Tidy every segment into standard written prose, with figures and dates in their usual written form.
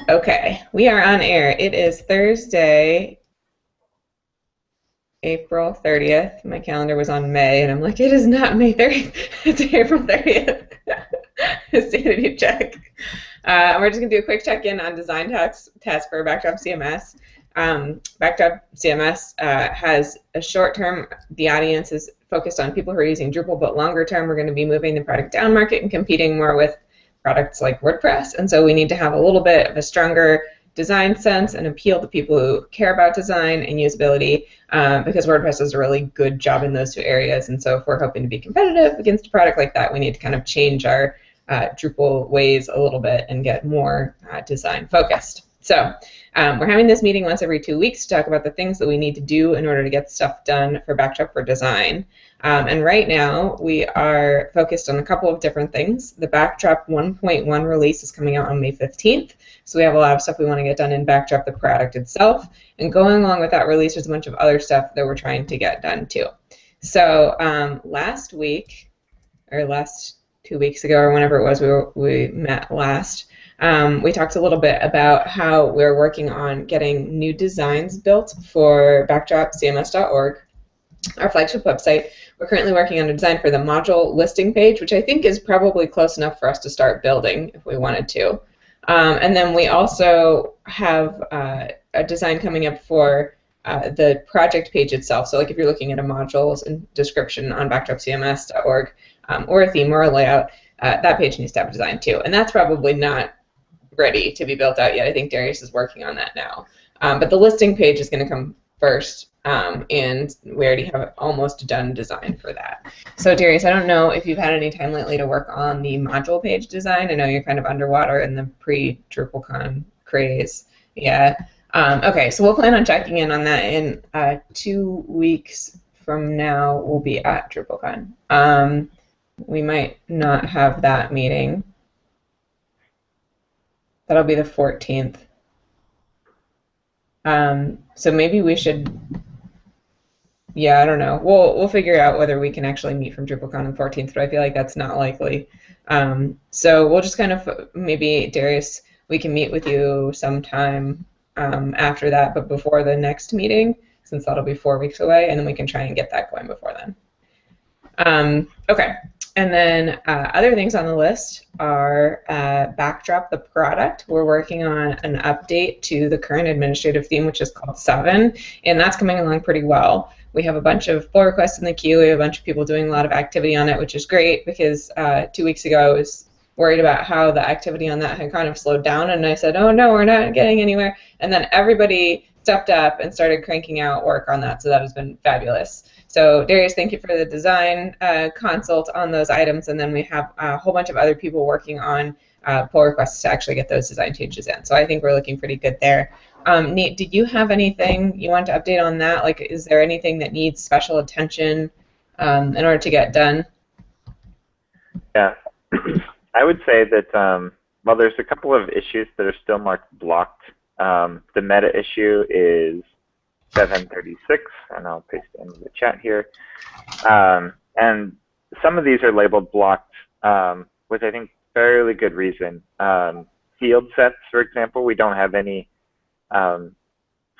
Okay, we are on air. It is Thursday, April 30th. My calendar was on May, and I'm like, it is not May 30th. It's April 30th. Sanity check. We're just going to do a quick check-in on design test for Backdrop CMS. Backdrop CMS has a short term, the audience is focused on people who are using Drupal, but longer term, we're going to be moving the product down market and competing more with products like WordPress. And so we need to have a little bit of a stronger design sense and appeal to people who care about design and usability because WordPress does a really good job in those two areas. And so if we're hoping to be competitive against a product like that, we need to kind of change our Drupal ways a little bit and get more design focused. So we're having this meeting once every 2 weeks to talk about the things that we need to do in order to get stuff done for Backdrop for design. And right now we are focused on a couple of different things. The Backdrop 1.1 release is coming out on May 15th. So we have a lot of stuff we want to get done in Backdrop, the product itself. And going along with that release, there's a bunch of other stuff that we're trying to get done too. So last week, or last 2 weeks ago, or whenever it was we met last, we talked a little bit about how we're working on getting new designs built for backdropcms.org, our flagship website. We're currently working on a design for the module listing page, which I think is probably close enough for us to start building if we wanted to. And then we also have a design coming up for the project page itself. So like if you're looking at a modules and description on backdropcms.org or a theme or a layout, that page needs to have a design too. And that's probably not ready to be built out yet. I think Darius is working on that now. But the listing page is going to come first, and we already have almost done design for that. So Darius, I don't know if you've had any time lately to work on the module page design. I know you're kind of underwater in the pre-DrupalCon craze. Yeah. Okay, so we'll plan on checking in on that in 2 weeks from now. We'll be at DrupalCon. We might not have that meeting. That'll be the 14th. So maybe we should, yeah, I don't know. We'll figure out whether we can actually meet from DrupalCon on the 14th, but I feel like that's not likely. So we'll just kind of, maybe Darius, we can meet with you sometime after that, but before the next meeting, since that'll be 4 weeks away, and then we can try and get that going before then. Okay. And then other things on the list are Backdrop, the product. We're working on an update to the current administrative theme, which is called 7, and that's coming along pretty well. We have a bunch of pull requests in the queue. We have a bunch of people doing a lot of activity on it, which is great because 2 weeks ago I was worried about how the activity on that had kind of slowed down, and I said, oh no, we're not getting anywhere. And then everybody stepped up and started cranking out work on that, so that has been fabulous. So Darius, thank you for the design consult on those items, and then we have a whole bunch of other people working on pull requests to actually get those design changes in. So I think we're looking pretty good there. Nate, did you have anything you want to update on that? Like, is there anything that needs special attention in order to get done? Yeah, I would say that, well, there's a couple of issues that are still marked blocked. The meta issue is 736, and I'll paste it into the chat here. And some of these are labeled blocked with, I think, fairly good reason. Field sets, for example, we don't have any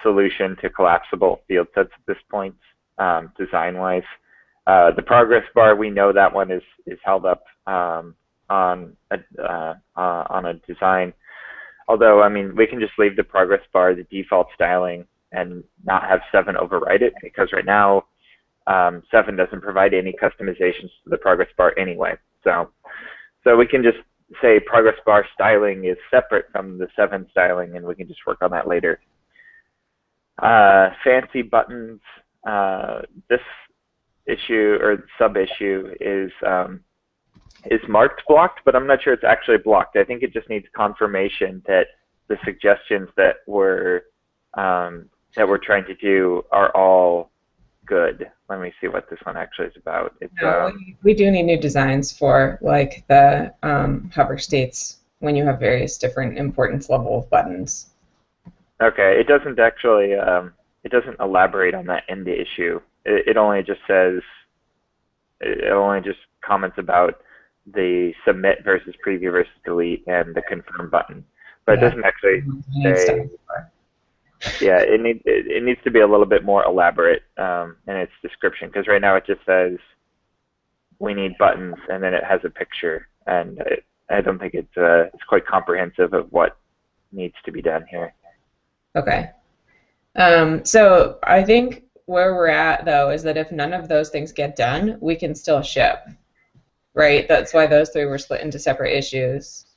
solution to collapsible field sets at this point, design-wise. The progress bar, we know that one is held up on a design. Although, I mean, we can just leave the progress bar, the default styling, and not have 7 override it, because right now 7 doesn't provide any customizations to the progress bar anyway. So we can just say progress bar styling is separate from the 7 styling, and we can just work on that later. Fancy buttons, this issue or sub-issue is marked blocked, but I'm not sure it's actually blocked. I think it just needs confirmation that the suggestions that we're trying to do are all good. Let me see what this one actually is about. It's, no, we do need new designs for like the hover states when you have various different importance level of buttons. Okay, it doesn't actually, it doesn't elaborate on that end issue. It only just says, it only just comments about the submit versus preview versus delete and the confirm button. So it doesn't actually say. Yeah, it needs to be a little bit more elaborate in its description, because right now it just says we need buttons, and then it has a picture, and I don't think it's quite comprehensive of what needs to be done here. Okay. So I think where we're at, though, is that if none of those things get done, we can still ship, right? That's why those three were split into separate issues.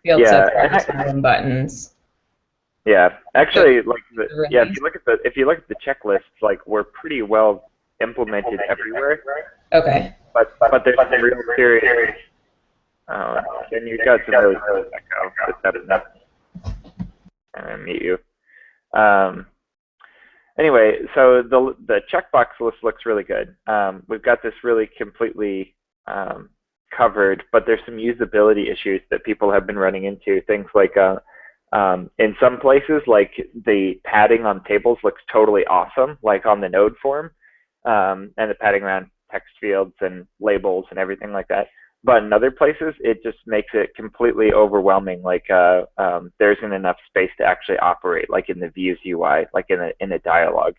Field set progress and buttons. Yeah, actually, like if you look at the checklists, like we're pretty well implemented everywhere. Okay. But there's some real serious. And you've got some really echo. That is enough. And mute you. Anyway, so the checkbox list looks really good. We've got this really completely covered, but there's some usability issues that people have been running into. Things like in some places, like the padding on tables looks totally awesome, like on the node form, and the padding around text fields and labels and everything like that. But in other places, it just makes it completely overwhelming. Like there isn't enough space to actually operate, like in the views UI, like in a dialogue.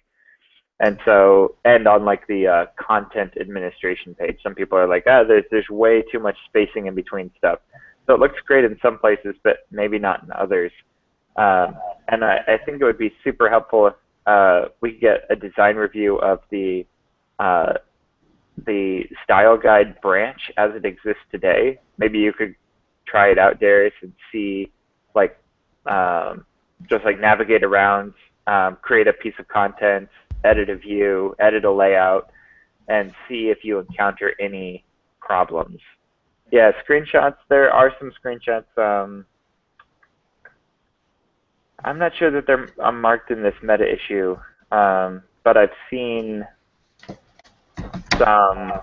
And so, and on like the content administration page, some people are like, there's way too much spacing in between stuff. So it looks great in some places, but maybe not in others. And I think it would be super helpful if we could get a design review of the style guide branch as it exists today. Maybe you could try it out, Darius, and see, like, just like navigate around, create a piece of content, edit a view, edit a layout, and see if you encounter any problems. Yeah, screenshots, there are some screenshots. I'm not sure that they're marked in this meta issue, but I've seen some.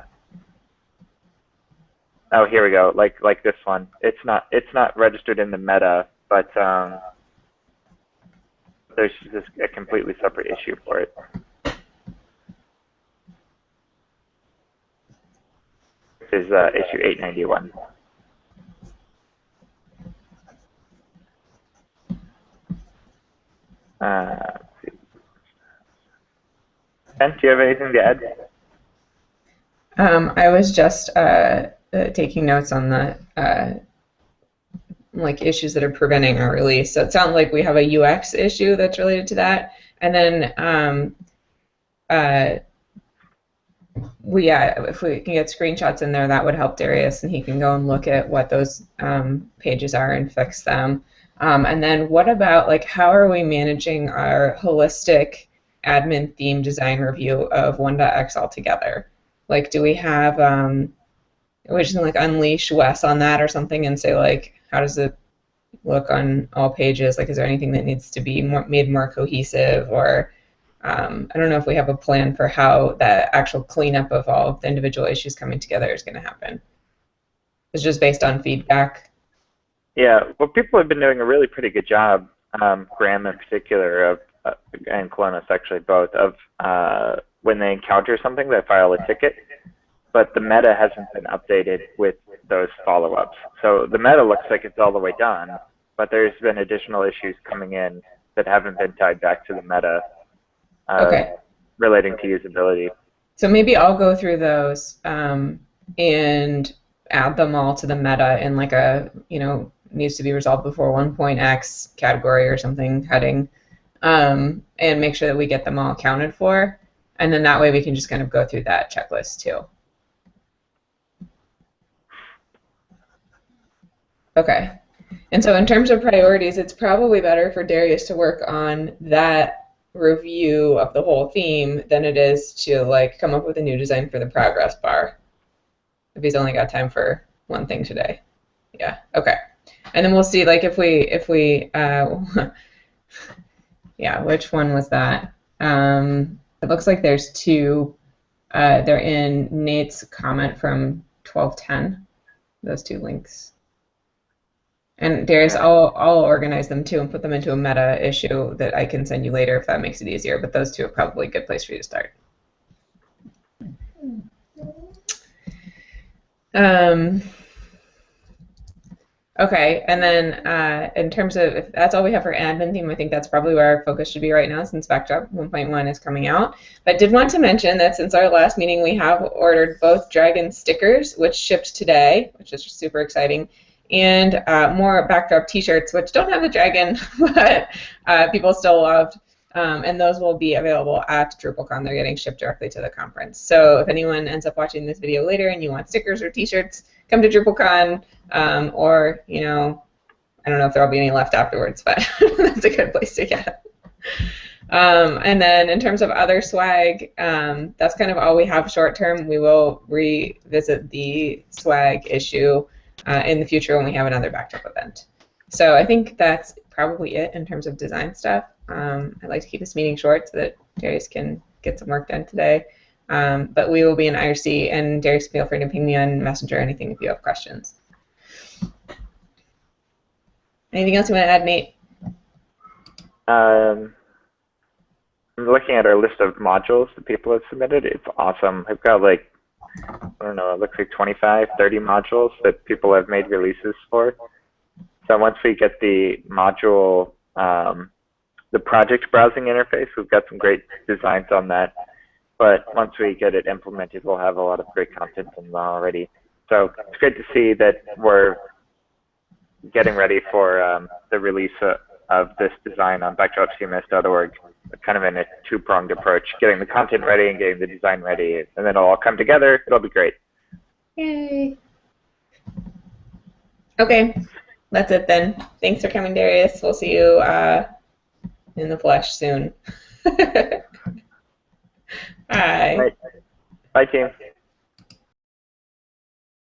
Oh, here we go. Like this one. It's not registered in the meta, but there's just a completely separate issue for it. This is issue 891. Let's see. Ben, do you have anything to add? I was just taking notes on the like issues that are preventing our release. So it sounds like we have a UX issue that's related to that, and then if we can get screenshots in there, that would help Darius, and he can go and look at what those pages are and fix them. And then what about, like, how are we managing our holistic admin theme design review of 1.x altogether? Like, do we have, we just like unleash Wes on that or something and say, like, how does it look on all pages? Like, is there anything that needs to be made more cohesive? Or I don't know if we have a plan for how that actual cleanup of all of the individual issues coming together is going to happen. It's just based on feedback. Yeah, well, people have been doing a really pretty good job, Graham in particular, of and Colonos actually both, of when they encounter something, they file a ticket, but the meta hasn't been updated with those follow-ups. So the meta looks like it's all the way done, but there's been additional issues coming in that haven't been tied back to the meta relating to usability. So maybe I'll go through those and add them all to the meta in like a, needs to be resolved before 1.x category or something heading, and make sure that we get them all accounted for. And then that way we can just kind of go through that checklist too. Okay. And so in terms of priorities, it's probably better for Darius to work on that review of the whole theme than it is to like come up with a new design for the progress bar, if he's only got time for one thing today. Yeah, okay. And then we'll see, like, if we yeah, which one was that? It looks like there's two. They're in Nate's comment from 1210, those two links. And Darius, I'll organize them too and put them into a meta issue that I can send you later if that makes it easier. But those two are probably a good place for you to start. Okay, and then in terms of if that's all we have for admin theme, I think that's probably where our focus should be right now since Backdrop 1.1 is coming out. But did want to mention that since our last meeting, we have ordered both Dragon stickers, which shipped today, which is super exciting, and more Backdrop t-shirts, which don't have the dragon, but people still loved. And those will be available at DrupalCon. They're getting shipped directly to the conference. So if anyone ends up watching this video later and you want stickers or t-shirts, come to DrupalCon. Or, you know, I don't know if there'll be any left afterwards, but that's a good place to get it. And then in terms of other swag, that's kind of all we have short term. We will revisit the swag issue in the future when we have another Backdrop event. So I think that's probably it in terms of design stuff. I'd like to keep this meeting short so that Darius can get some work done today. But we will be in IRC, and Darius, feel free to ping me on Messenger or anything if you have questions. Anything else you want to add, Nate? I'm looking at our list of modules that people have submitted. It's awesome. I've got like, I don't know, it looks like 25, 30 modules that people have made releases for. So once we get the module, the project browsing interface, we've got some great designs on that. But once we get it implemented, we'll have a lot of great content in there already. So it's great to see that we're getting ready for the release of this design on backdropcms.org, kind of in a two-pronged approach, getting the content ready and getting the design ready, and then it'll all come together. It'll be great. Yay. Okay, that's it then. Thanks for coming, Darius. We'll see you in the flesh soon. Bye. Bye, team.